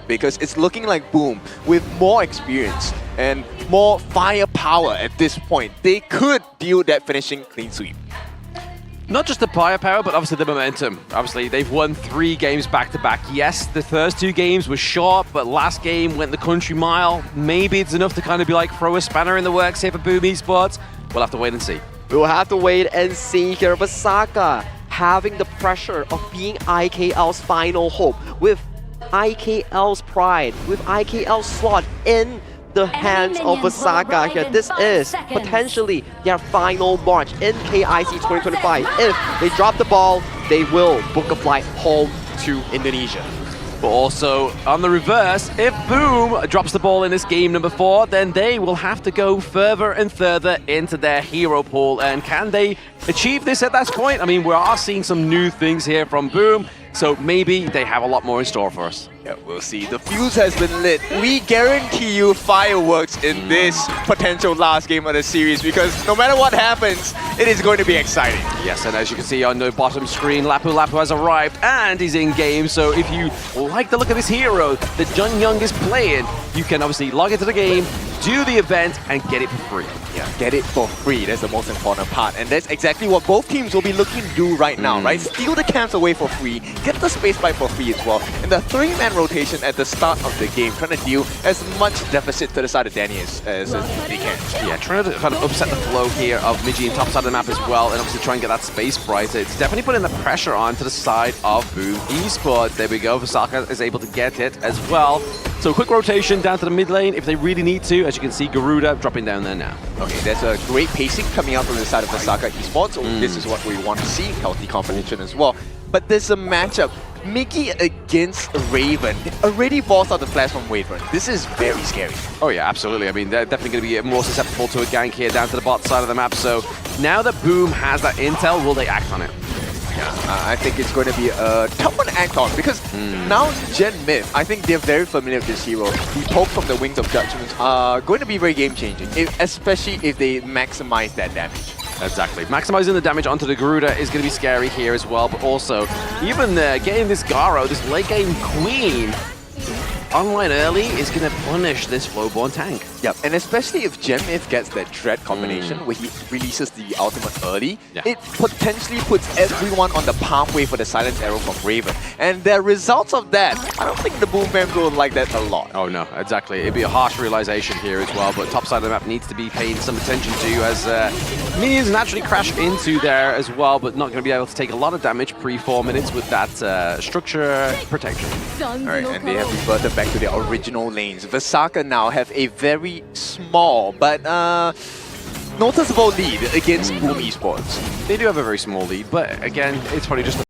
because it's looking like Boom, with more experience and more firepower at this point, they could deal that finishing clean sweep. Not just the firepower, but obviously the momentum. Obviously, they've won 3 games back-to-back. Yes, the first 2 games were short, but last game went the country mile. Maybe it's enough to kind of be like throw a spanner in the works here for Boom Esports. We'll have to wait and see. We'll have to wait and see here. Vesakha having the pressure of being IKL's final hope, with IKL's pride, with IKL's slot in the hands of Vesakha here. This is potentially their final march in KIC 2025. If they drop the ball, they will book a flight home to Indonesia. But also, on the reverse, if Boom drops the ball in this game number 4, then they will have to go further and further into their hero pool. And can they achieve this at that point? I mean, we are seeing some new things here from Boom, so maybe they have a lot more in store for us. Yeah, we'll see. The fuse has been lit. We guarantee you fireworks in this potential last game of the series, because no matter what happens, it is going to be exciting. Yes, and as you can see on the bottom screen, Lapu Lapu has arrived and he's in game. So if you like the look of this hero that Jun Young is playing, you can obviously log into the game, do the event, and get it for free. Yeah, get it for free. That's the most important part. And that's exactly what both teams will be looking to do right now, right? Steal the camps away for free, get the space buy for free as well. And the 3-man rotation at the start of the game, trying to deal as much deficit to the side of Danny as they can. Yeah, trying to kind of upset the flow here of Miji on top side of the map as well, and obviously try and get that space brighter. It's definitely putting the pressure on to the side of Boom Esports. There we go. Vesakha is able to get it as well. So quick rotation down to the mid lane if they really need to. As you can see, Garuda dropping down there now. Okay, there's a great pacing coming out from the side of Vesakha Esports. So this is what we want to see, healthy competition as well. But there's a matchup. Mickey against Raven. They already forced out the flash from Raven. This is very scary. Oh yeah, absolutely. I mean, they're definitely going to be more susceptible to a gank here down to the bot side of the map. So now that Boom has that intel, will they act on it? Yeah, I think it's going to be a tough one to act on, because now Gen Myth, I think they're very familiar with this hero. The poke from the Wings of Judgment are going to be very game-changing, especially if they maximize that damage. Exactly. Maximizing the damage onto the Garuda is going to be scary here as well, but also even getting this Garo, this late game queen, online early is going to punish this Flowborn tank. Yep, and especially if Gen Myth gets that Dread combination where he releases the ultimate early, it potentially puts everyone on the pathway for the Silence Arrow from Raven. And the results of that, I don't think the Boom fans will like that a lot. Oh no, exactly. It'd be a harsh realization here as well, but top side of the map needs to be paying some attention to, as minions naturally crash into there as well, but not going to be able to take a lot of damage pre-4 minutes with that structure protection. Alright, and they have reverted back to their original lanes. Vesakha now have a very small but noticeable lead against Boom Esports. They do have a very small lead, but again, it's probably just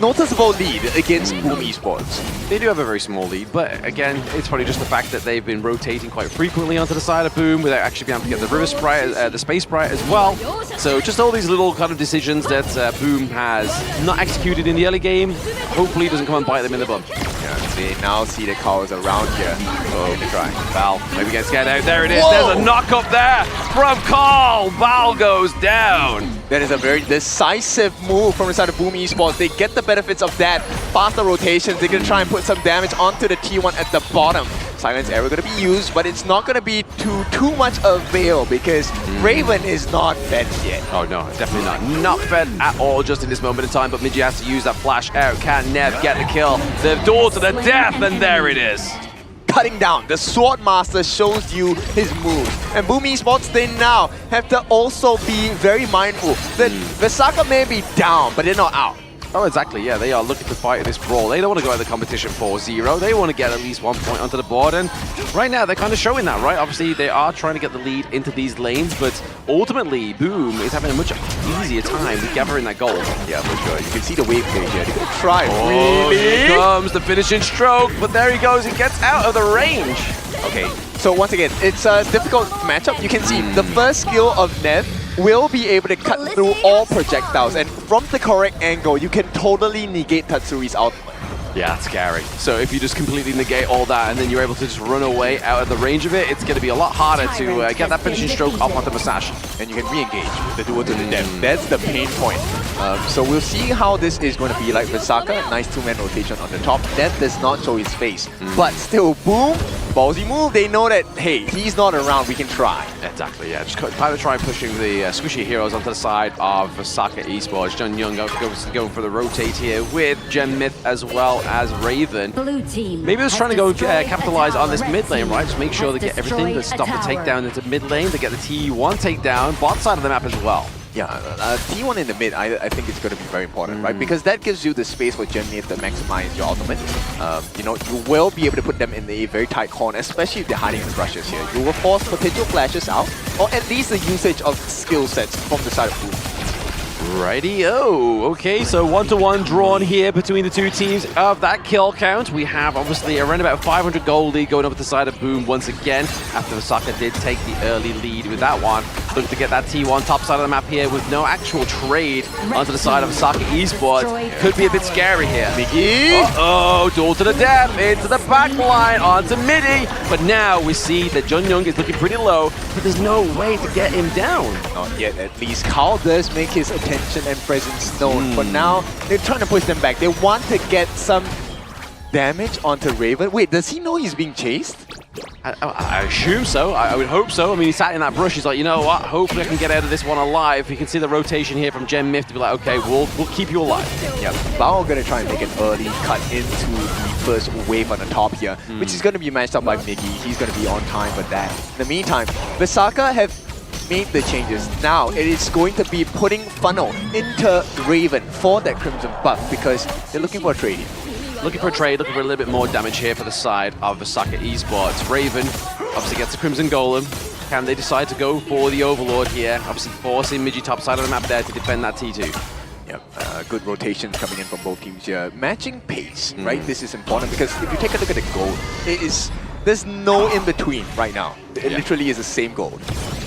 noticeable lead against Boom Esports. They do have a very small lead, but again, it's probably just the fact that they've been rotating quite frequently onto the side of Boom without actually being able to get the River Sprite, the Space Sprite as well. So just all these little kind of decisions that Boom has not executed in the early game, hopefully doesn't come and bite them in the bum. Yeah, they now see the calls around here. Oh, they try. Val, maybe gets scared out. There it is. Whoa! There's a knock up there from Carl. Val goes down. That is a very decisive move from the side of Boom Esports. They get the benefits of that. Faster rotations. They're going to try and put some damage onto the T1 at the bottom. Silence Arrow going to be used, but it's not going to be too much avail, because Raven is not fed yet. Oh no, definitely not. Not fed at all just in this moment in time, but Miji has to use that flash out. Can Nev get the kill? The door to the death, and there it is. Cutting down. The Sword Master shows you his moves. And Boom Esports, they now have to also be very mindful that Vesakha may be down, but they're not out. Oh, exactly. Yeah, they are looking to fight in this brawl. They don't want to go out of the competition 4-0. They want to get at least 1 point onto the board. And right now, they're kind of showing that, right? Obviously, they are trying to get the lead into these lanes, but ultimately, Boom is having a much easier time gathering that gold. Yeah, for sure. You can see the wave play here. They're going to try. Oh, really? Here comes the finishing stroke, but there he goes. He gets out of the range. Okay, so once again, it's a difficult matchup. You can see the first skill of Nev will be able to cut through all projectiles, and from the correct angle, you can totally negate Tatsuri's ultimate. Yeah, that's scary. So if you just completely negate all that and then you're able to just run away out of the range of it, it's going to be a lot harder to get that finishing stroke off onto Masashi. And you can re-engage with the duel to the death. That's the pain point. So we'll see how this is going to be like. Vesakha, nice two-man rotation on the top. That does not show his face. But still, Boom, ballsy move. They know that, hey, he's not around, we can try. Exactly, yeah. Just kind of try pushing the squishy heroes onto the side of Vesakha Esports. Jun Young going for the rotate here with Gem Myth as well as Raven. Blue team Maybe they're trying to go destroyed capitalize on this turret. mid lane, right? Just make sure they get everything. They stop the takedown into mid lane. They get the T1 takedown, bot side of the map as well. Yeah, T1 in the mid, I think it's going to be very important, right? Because that gives you the space for Gem Myth to maximize your ultimate. You know, you will be able to put them in a very tight corner, especially if they're hiding in the brushes here. You will force potential flashes out, or at least the usage of skill sets from the side of Boom. Righty-o. Okay, so 1-to-1 drawn here between the two teams of that kill count. We have obviously around about 500 gold lead going over the side of Boom once again after Vesakha did take the early lead with that one. Look to get that T1 top side of the map here with no actual trade onto the side of Vesakha Esports. Could be a bit scary here. Miggy! Uh-oh, duel to the death, into the back line, onto Midi. But now we see that Jun Young is looking pretty low, but there's no way to get him down. Not yet, at least. Carl does make his attention and presence known. For now, they're trying to push them back. They want to get some damage onto Raven. Wait, does he know he's being chased? I assume so. I would hope so. I mean, he sat in that brush. He's like, you know what? Hopefully I can get out of this one alive. You can see the rotation here from Gem Myth to be like, okay, we'll keep you alive. Yeah, Bao gonna try and make an early cut into the first wave on the top here, which is gonna be matched up by Miggy. He's gonna be on time for that. In the meantime, Vesakha have made the changes. Now it is going to be putting Funnel into Raven for that Crimson buff because they're looking for a trade here. Looking for a trade, looking for a little bit more damage here for the side of Vesakha Esports. Raven obviously gets the Crimson Golem. Can they decide to go for the Overlord here? Obviously forcing Migi top side of the map there to defend that T2. Yep, good rotations coming in from both teams here. Matching pace, right? This is important because if you take a look at the gold, there's no in between right now. It literally is the same gold.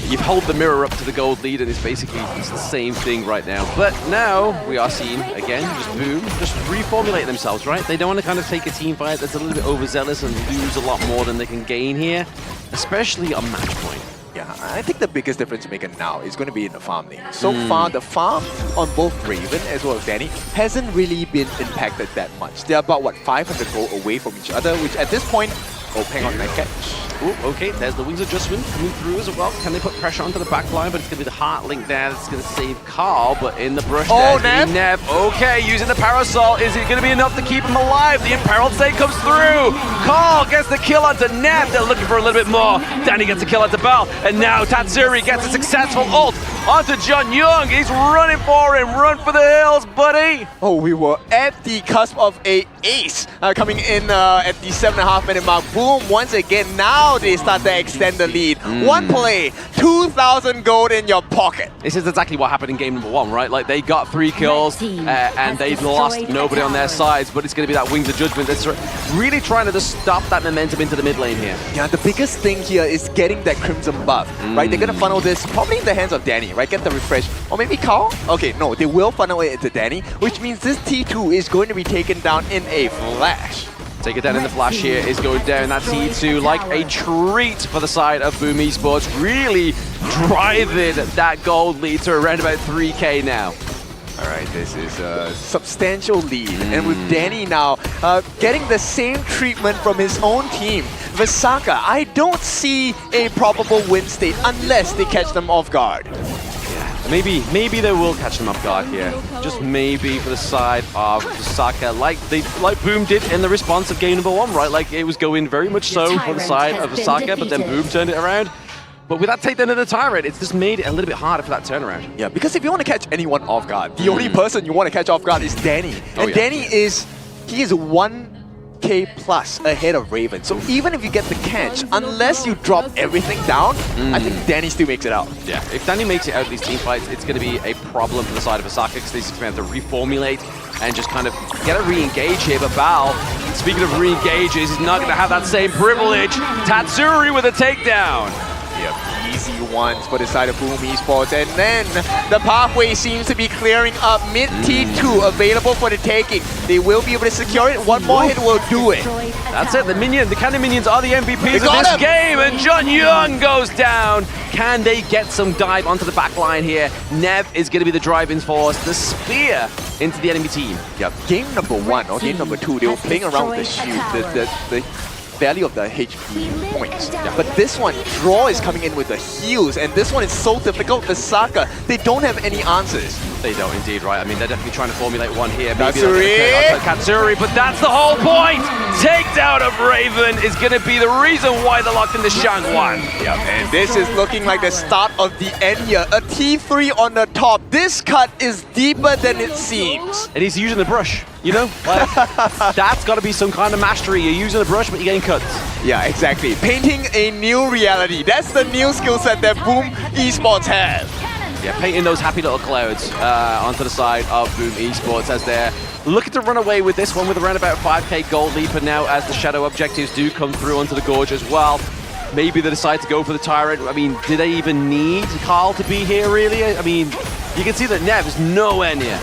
You've held the mirror up to the gold lead and it's basically it's the same thing right now. But now we are seeing, again, just Boom, just reformulate themselves, right? They don't want to kind of take a team fight that's a little bit overzealous and lose a lot more than they can gain here, especially on match point. Yeah, I think the biggest difference maker now is going to be in the farm lane. So far, the farm on both Raven as well as Danny hasn't really been impacted that much. They're about, what, 500 gold away from each other, which at this point, oh, hang on, nice catch. Ooh, okay, there's the wings adjustment coming through as well. Can they put pressure onto the back line? But it's going to be the heart link there that's going to save Carl. But in the brush there, Nev. Okay, using the parasol. Is it going to be enough to keep him alive? The imperiled state comes through. Carl gets the kill onto Nev. They're looking for a little bit more. Danny gets a kill onto Bell. And now Tatsuri gets a successful ult onto Jun Young. He's running for him. Run for the hills, buddy. Oh, we were at the cusp of a ace coming in at the 7.5 minute mark. Boom, once again, now they start to extend the lead. One play, 2,000 gold in your pocket. This is exactly what happened in game number 1, right? Like, they got 3 kills and they lost nobody on their sides, but it's going to be that Wings of Judgment that's really trying to just stop that momentum into the mid lane here. Yeah, the biggest thing here is getting that Crimson buff, right? They're going to funnel this probably in the hands of Danny, right? Get the refresh. Or maybe Carl? Okay, no, they will funnel it into Danny, which means this T2 is going to be taken down in a flash. Take it down in the flash here is going down. That T2 like a treat for the side of Boom Esports. Really driving that gold lead to around about 3K now. All right, this is a substantial lead. And with Danny now getting the same treatment from his own team, Vesakha, I don't see a probable win state unless they catch them off guard. Maybe they will catch them off guard here. Just maybe for the side of Vesakha, like Boom did in the response of game number 1, right? Like it was going very much so for the side of Vesakha, but then Boom turned it around. But with that takedown of the Tyrant, it's just made it a little bit harder for that turnaround. Yeah, because if you want to catch anyone off guard, the only person you want to catch off guard is Danny. And Danny is 1K plus ahead of Raven. So even if you get the catch, unless you drop everything down, I think Danny still makes it out. Yeah, if Danny makes it out of these team fights, it's going to be a problem for the side of Vesakha because they're going to have to reformulate and just kind of get a re-engage here. But Val, speaking of re-engages, is not going to have that same privilege. Tatsuri with a takedown. Yep, easy ones for the side of Boom Esports. And then the pathway seems to be clearing up. Mid T2 available for the taking. They will be able to secure it. One more hit will do it. That's it. The cannon minions are the MVPs of got this him. game, and John Young goes down. Can they get some dive onto the back line here? Nev is going to be the driving force. The spear into the enemy team. Yep. Game number 1 or game number 2, they were playing around with the shield, the value of the HP points. But this one, Draw is coming in with the heals, and this one is so difficult. Vesakha, they don't have any answers. They don't indeed, right? I mean, they're definitely trying to formulate one here. Maybe Katsuri! Katsuri, but that's the whole point! Takedown of Raven is going to be the reason why they're locked into Shang 1. Yep, and this is looking like the start of the end here. A T3 on the top. This cut is deeper than it seems. And he's using the brush, you know? Like, that's got to be some kind of mastery. You're using the brush, but you're getting cuts. Yeah, exactly. Painting a new reality. That's the new skill set that Boom Esports have. Yeah, painting those happy little clouds onto the side of Boom Esports as they're looking to run away with this one with around about 5k gold leaper now as the shadow objectives do come through onto the Gorge as well. Maybe they decide to go for the Tyrant. I mean, do they even need Carl to be here, really? I mean, you can see that Nev is nowhere near.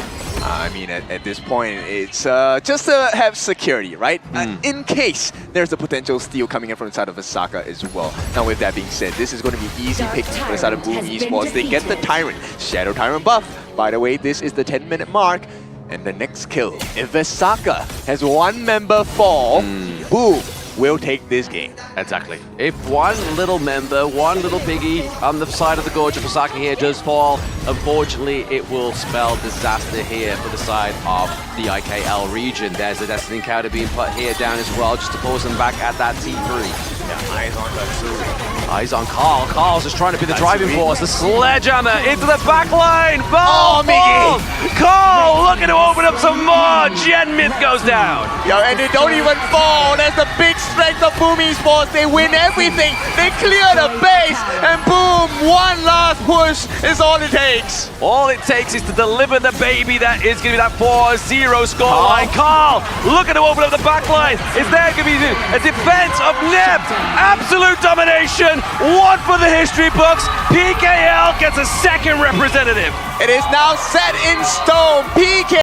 I mean, at this point, it's just to have security, right? In case there's a potential steal coming in from the side of Vesakha as well. Now, with that being said, this is going to be easy pickings for the side of Boom Esports. They get the Tyrant, Shadow Tyrant buff. By the way, this is the 10-minute mark. And the next kill, if Vesakha has one member fall, Boom will take this game. Exactly. If one little member, one little piggy on the side of the Gorge of Vesakha here does fall, unfortunately, it will spell disaster here for the side of the IKL region. There's the Destiny Encounter being put here down as well, just to force them back at that T3. Yeah, eyes on Katsuri. Eyes on Carl. Carl's just trying to be the driving force. The sledgehammer into the back line. Oh, Miggy! Carl looking to open up some more. Gen Myth goes down. Yo, and they don't even fall. That's the big strength of Boom Esports. They win everything. They clear the base, and boom, one last push is all it takes. All it takes is to deliver the baby that is going to be that 4-0 scoreline. Carl looking to open up the back line. Is there going to be a defense of Nev? Absolute domination. One for the history books. PKL gets a second representative. It is now set in stone. PK